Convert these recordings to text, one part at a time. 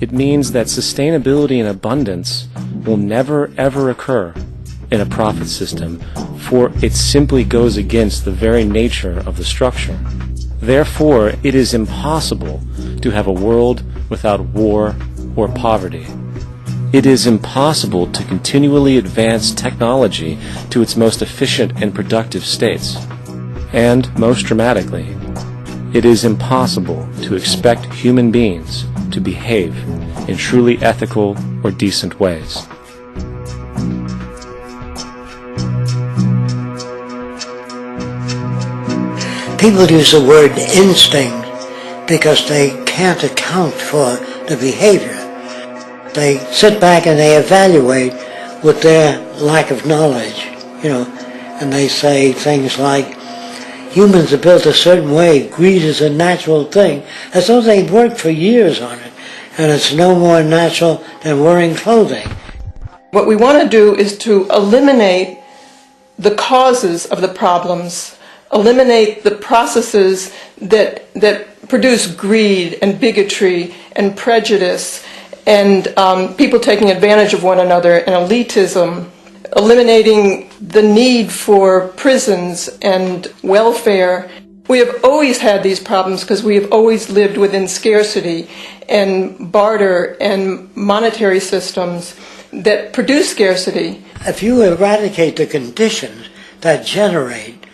It means that sustainability and abundance will never ever occur in a profit system, for it simply goes against the very nature of the structure. Therefore, it is impossible to have a world without war or poverty. It is impossible to continually advance technology to its most efficient and productive states. And, most dramatically, it is impossible to expect human beings to behave in truly ethical or decent ways. People use the word instinct because they can't account for the behavior. They sit back and they evaluate with their lack of knowledge, and they say things like, humans are built a certain way, greed is a natural thing, as though they've worked for years on it, and it's no more natural than wearing clothing. What we want to do is to eliminate the causes of the problems, eliminate the processes that produce greed and bigotry and prejudice and people taking advantage of one another and elitism, eliminating the need for prisons and welfare. We have always had these problems because we have always lived within scarcity and barter and monetary systems that produce scarcity. If you eradicate the conditions that generate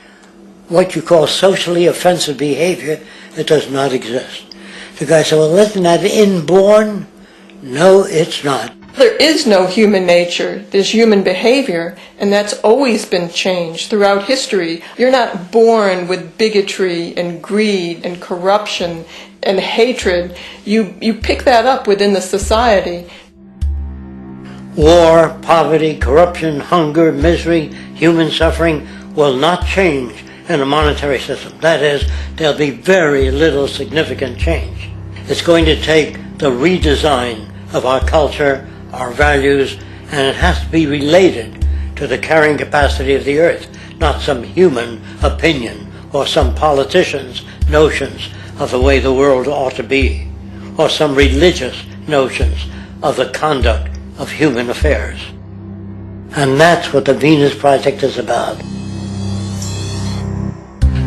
what you call socially offensive behavior, it does not exist. The guy said, well, isn't that inborn? No, it's not. There is no human nature, there's human behavior, and that's always been changed throughout history. You're not born with bigotry and greed and corruption and hatred. You pick that up within the society. War, poverty, corruption, hunger, misery, human suffering will not change in a monetary system. That is, there'll be very little significant change. It's going to take the redesign of our culture, our values, and it has to be related to the carrying capacity of the earth, not some human opinion or some politician's notions of the way the world ought to be, or some religious notions of the conduct of human affairs. And that's what the Venus Project is about.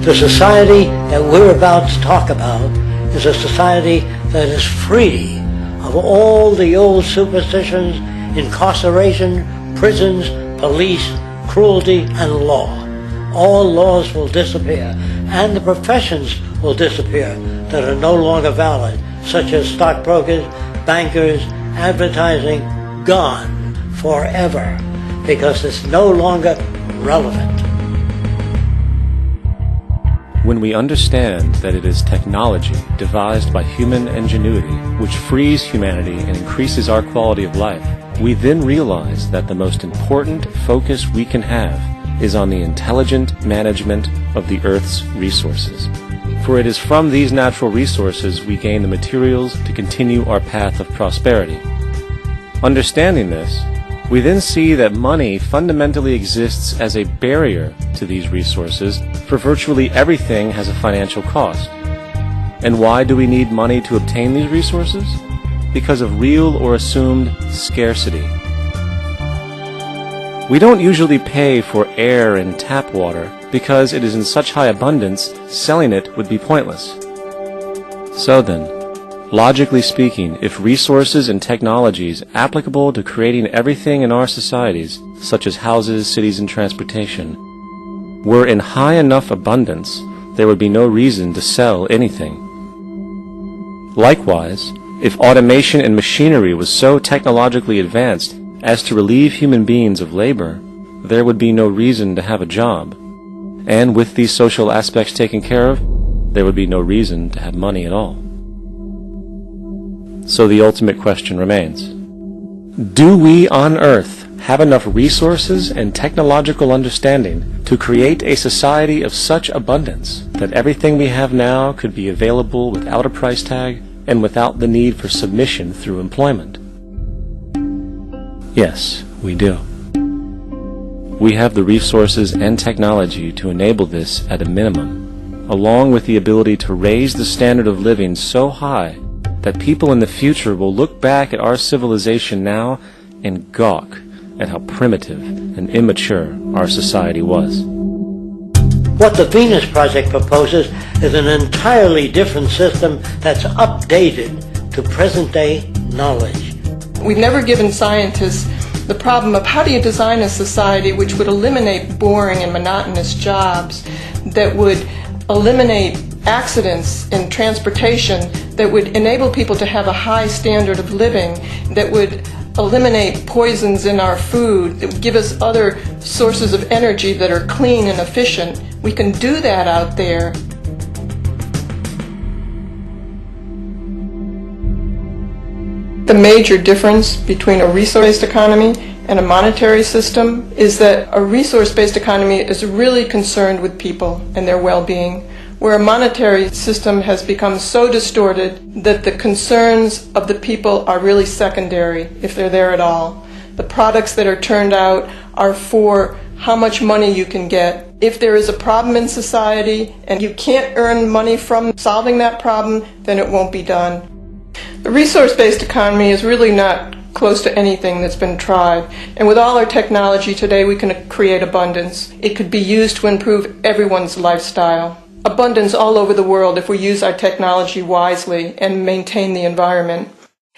The society that we're about to talk about is a society that is free of all the old superstitions, incarceration, prisons, police, cruelty, and law. All laws will disappear, and the professions will disappear that are no longer valid, such as stockbrokers, bankers, advertising, gone forever, because it's no longer relevant. When we understand that it is technology devised by human ingenuity which frees humanity and increases our quality of life, we then realize that the most important focus we can have is on the intelligent management of the Earth's resources. For it is from these natural resources we gain the materials to continue our path of prosperity. Understanding this, we then see that money fundamentally exists as a barrier to these resources, for virtually everything has a financial cost. And why do we need money to obtain these resources? Because of real or assumed scarcity. We don't usually pay for air and tap water because it is in such high abundance, selling it would be pointless. So then, logically speaking, if resources and technologies applicable to creating everything in our societies, such as houses, cities, and transportation, were in high enough abundance, there would be no reason to sell anything. Likewise, if automation and machinery was so technologically advanced as to relieve human beings of labor, there would be no reason to have a job. And with these social aspects taken care of, there would be no reason to have money at all. So the ultimate question remains: do we on Earth have enough resources and technological understanding to create a society of such abundance that everything we have now could be available without a price tag and without the need for submission through employment? Yes, we do. We have the resources and technology to enable this at a minimum, along with the ability to raise the standard of living so high that people in the future will look back at our civilization now and gawk at how primitive and immature our society was. What the Venus Project proposes is an entirely different system that's updated to present-day knowledge. We've never given scientists the problem of how do you design a society which would eliminate boring and monotonous jobs, that would eliminate accidents in transportation, that would enable people to have a high standard of living, that would eliminate poisons in our food, that would give us other sources of energy that are clean and efficient. We can do that out there. The major difference between a resource-based economy and a monetary system is that a resource-based economy is really concerned with people and their well-being, where a monetary system has become so distorted that the concerns of the people are really secondary, if they're there at all. The products that are turned out are for how much money you can get. If there is a problem in society and you can't earn money from solving that problem, then it won't be done. The resource-based economy is really not close to anything that's been tried. And with all our technology today, we can create abundance. It could be used to improve everyone's lifestyle. Abundance all over the world if we use our technology wisely and maintain the environment.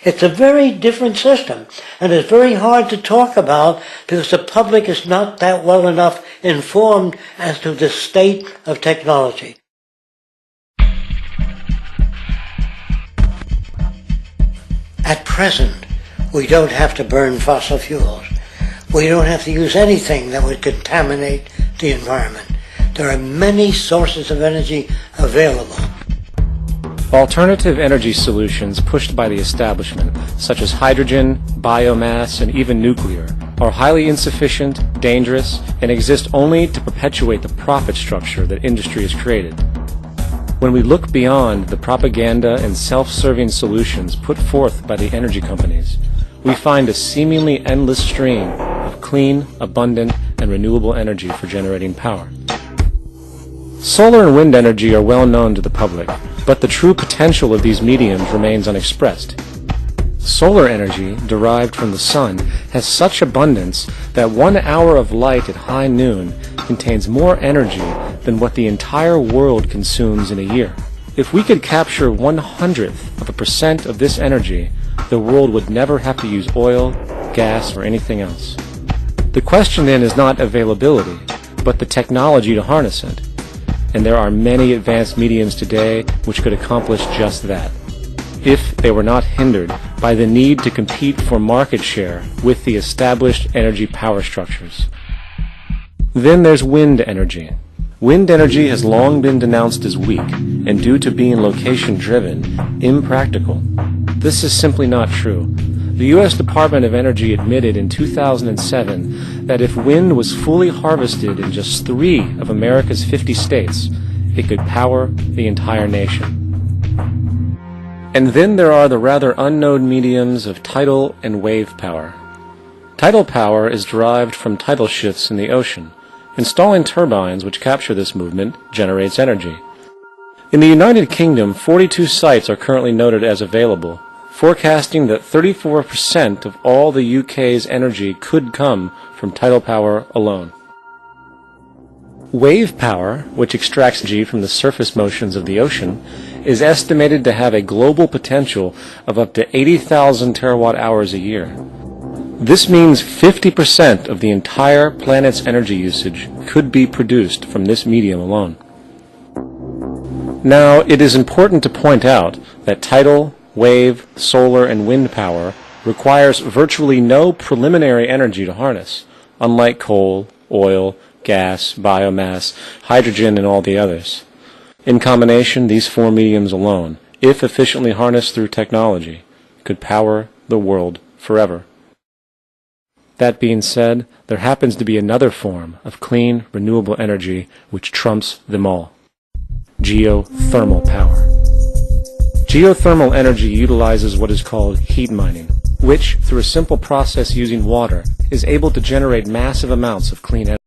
It's a very different system, and it's very hard to talk about because the public is not that well enough informed as to the state of technology. At present, we don't have to burn fossil fuels. We don't have to use anything that would contaminate the environment. There are many sources of energy available. Alternative energy solutions pushed by the establishment, such as hydrogen, biomass, and even nuclear, are highly insufficient, dangerous, and exist only to perpetuate the profit structure that industry has created. When we look beyond the propaganda and self-serving solutions put forth by the energy companies, we find a seemingly endless stream of clean, abundant, and renewable energy for generating power. Solar and wind energy are well known to the public, but the true potential of these mediums remains unexpressed. Solar energy, derived from the sun, has such abundance that 1 hour of light at high noon contains more energy than what the entire world consumes in a year. If we could capture 1/100% of this energy, the world would never have to use oil, gas, or anything else. The question then is not availability, but the technology to harness it. And there are many advanced mediums today which could accomplish just that, if they were not hindered by the need to compete for market share with the established energy power structures. Then there's wind energy. Wind energy has long been denounced as weak, and due to being location-driven, impractical. This is simply not true. The U.S. Department of Energy admitted in 2007 that if wind was fully harvested in just 3 of America's 50 states, it could power the entire nation. And then there are the rather unknown mediums of tidal and wave power. Tidal power is derived from tidal shifts in the ocean. Installing turbines which capture this movement generates energy. In the United Kingdom, 42 sites are currently noted as available, forecasting that 34% of all the UK's energy could come from tidal power alone. Wave power, which extracts energy from the surface motions of the ocean, is estimated to have a global potential of up to 80,000 terawatt-hours a year. This means 50% of the entire planet's energy usage could be produced from this medium alone. Now, it is important to point out that tidal, wave, solar, and wind power requires virtually no preliminary energy to harness, unlike coal, oil, gas, biomass, hydrogen, and all the others. In combination, these 4 mediums alone, if efficiently harnessed through technology, could power the world forever. That being said, there happens to be another form of clean, renewable energy which trumps them all: geothermal power. Geothermal energy utilizes what is called heat mining, which, through a simple process using water, is able to generate massive amounts of clean energy.